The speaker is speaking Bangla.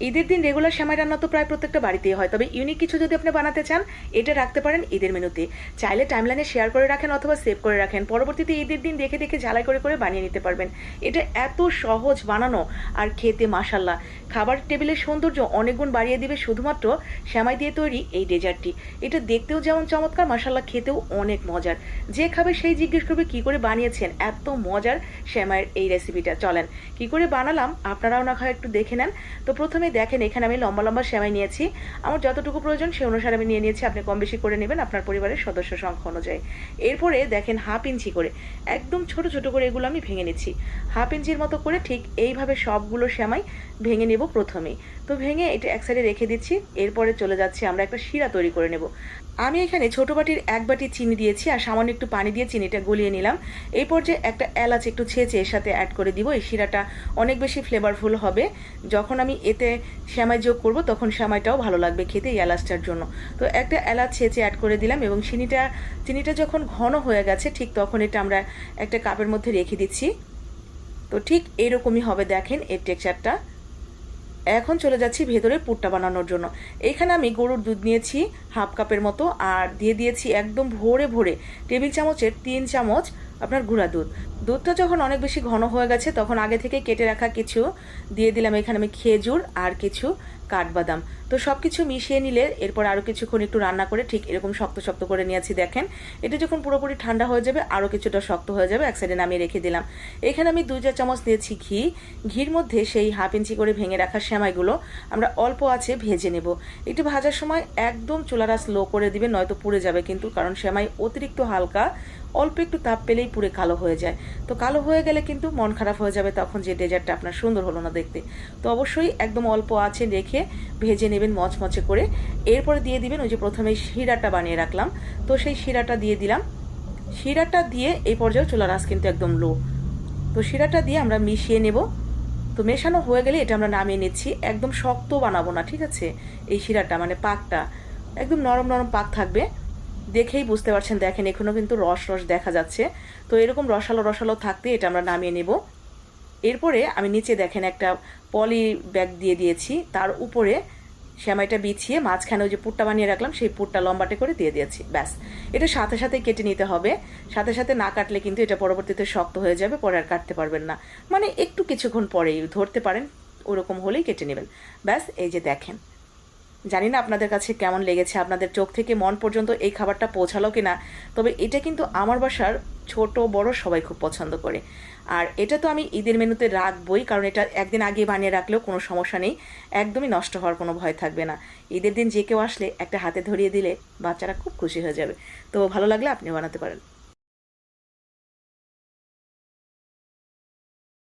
ঈদের দিন রেগুলার সেমাই রান্না তো প্রায় প্রত্যেকটা বাড়িতেই হয়, তবে ইউনিক কিছু যদি আপনি বানাতে চান এটা রাখতে পারেন ঈদের মেনুতে। চাইলে টাইমলাইনে শেয়ার করে রাখেন অথবা সেভ করে রাখেন, পরবর্তীতে ঈদের দিন দেখে দেখে ঝালাই করে করে বানিয়ে নিতে পারবেন। এটা এত সহজ বানানো আর খেতে মাশাল্লাহ, খাবার টেবিলের সৌন্দর্য অনেক গুণ বাড়িয়ে দিবে শুধুমাত্র সেমাই দিয়ে তৈরি এই ডেজার্টটি। এটা দেখতেও যেমন চমৎকার, মাশাল্লাহ খেতেও অনেক মজার। যে খাবে সেই জিজ্ঞেস করবে কি করে বানিয়েছেন এত মজার সেমাইয়ের এই রেসিপিটা। চলেন কি করে বানালাম আপনারাও না হয় একটু দেখে নেন। তো প্রথমে দেখেন এখানে আমি লম্বা লম্বা সেমাই নিয়েছি, আমার যতটুকু প্রয়োজন সে অনুসারে আমি নিয়ে নিয়েছি। আপনি কম বেশি করে নেবেন আপনার পরিবারের সদস্য সংখ্যা অনুযায়ী। এরপরে দেখেন 1/2 ইঞ্চি করে একদম ছোট ছোট করে এগুলো আমি ভেঙে নিচ্ছি। 1/2 ইঞ্চির মতো করে ঠিক এইভাবে সবগুলো সেমাই ভেঙে নেব প্রথমেই। তো ভেঙে এটা এক সাইডে রেখে দিচ্ছি। এরপরে চলে যাচ্ছি আমরা একটা শিরা তৈরি করে নেব। আমি এখানে ছোট বাটির 1 বাটি চিনি দিয়েছি আর সামান্য একটু পানি দিয়ে চিনিটা গলিয়ে নিলাম। এই পর্যায়ে একটা এলাচ একটু ছেঁচে এর সাথে অ্যাড করে দিব। এই শিরাটা অনেক বেশি ফ্লেভারফুল হবে। যখন আমি এতে সেমাই যোগ করব তখন সেমাইটাও ভালো লাগবে খেতে এই এলাচটার জন্য। তো একটা এলাচ ছেঁচে অ্যাড করে দিলাম এবং চিনিটা যখন ঘন হয়ে গেছে ঠিক তখন এটা আমরা একটা কাপের মধ্যে রেখে দিচ্ছি। তো ঠিক এইরকমই হবে দেখেন এর টেক্সচারটা। এখন চলে যাচ্ছি ভেতরের পুরটা বানানোর জন্য। এখানে আমি গরুর দুধ নিয়েছি 1/2 কাপের মতো আর দিয়ে দিয়েছি একদম ভরে ভরে টেবিল চামচের 3 চামচ আপনার গুঁড়া দুধ। দুধটা যখন অনেক বেশি ঘন হয়ে গেছে তখন আগে থেকে কেটে রাখা কিছু দিয়ে দিলাম এখানে আমি খেজুর আর কিছু কাঠবাদাম। তো সব কিছু মিশিয়ে নিলে এরপর আরও কিছুক্ষণ একটু রান্না করে ঠিক এরকম শক্ত শক্ত করে নিয়েছি দেখেন। এটা যখন পুরোপুরি ঠান্ডা হয়ে যাবে আরও কিছুটা শক্ত হয়ে যাবে, এক সাইডে নামিয়ে রেখে দিলাম। এখানে আমি 2 চা চামচ নিয়েছি ঘি। ঘির মধ্যে সেই 1/2 ইঞ্চি করে ভেঙে রাখা সেমাইগুলো আমরা অল্প আছে ভেজে নেব। একটু ভাজার সময় একদম চুলার আঁচ লো করে দিবেন, নয়তো পুড়ে যাবে কিন্তু, কারণ সেমাই অতিরিক্ত হালকা, অল্প একটু তাপ পেলেই পুড়ে কালো হয়ে যায়। তো কালো হয়ে গেলে কিন্তু মন খারাপ হয়ে যাবে, তখন যে ডেজার্টটা আপনার সুন্দর হলো না দেখতে। তো অবশ্যই একদম অল্প আঁচে রেখে ভেজে নেবেন মচমচে করে। এরপরে দিয়ে দিবেন ওই যে প্রথমে শিরাটা বানিয়ে রাখলাম, তো সেই শিরাটা দিয়ে দিলাম। শিরাটা দিয়ে এই পর্যায়ে চুলার আঁচ কিন্তু একদম লো। তো শিরাটা দিয়ে আমরা মিশিয়ে নেব। তো মেশানো হয়ে গেলে এটা আমরা নামিয়ে নিচ্ছি। একদম শক্ত বানাবো না, ঠিক আছে? এই শিরাটা মানে পাকটা একদম নরম নরম পাক থাকবে। দেখেই বুঝতে পারছেন, দেখেন এখনো কিন্তু রস রস দেখা যাচ্ছে। তো এরকম রসালো রসালো থাকতে এটা আমরা নামিয়ে নেব। এরপরে আমি নিচে দেখেন একটা পলি ব্যাগ দিয়ে দিয়েছি, তার উপরে সেমাইটা বিছিয়ে মাঝখানে ওই যে পুরটা বানিয়ে রাখলাম সেই পুরটা লম্বাটে করে দিয়ে দিয়েছি। ব্যাস, এটা সাথে সাথে কেটে নিতে হবে। সাথে সাথে না কাটলে কিন্তু এটা পরবর্তীতে শক্ত হয়ে যাবে, পরে আর কাটতে পারবেন না। মানে একটু কিছুক্ষণ পরেই ধরতে পারেন, ওরকম হলেই কেটে নেবেন। ব্যাস, এই যে দেখেন। জানি না আপনাদের কাছে কেমন লেগেছে, আপনাদের চোখ থেকে মন পর্যন্ত এই খাবারটা পৌঁছালো কিনা। তবে এটা কিন্তু আমার বাসার ছোট বড় সবাই খুব পছন্দ করে। আর এটা তো আমি ঈদের মেনুতে রাখবই, কারণ এটা একদিন আগে বানিয়ে রাখলেও কোনো সমস্যা নেই, একদমই নষ্ট হওয়ার কোনো ভয় থাকবে না। ঈদের দিন যে কেউ আসলে একটা হাতে ধরিয়ে দিলে বাচ্চারা খুব খুশি হয়ে যাবে। তো ভালো লাগলে আপনিও বানাতে পারেন।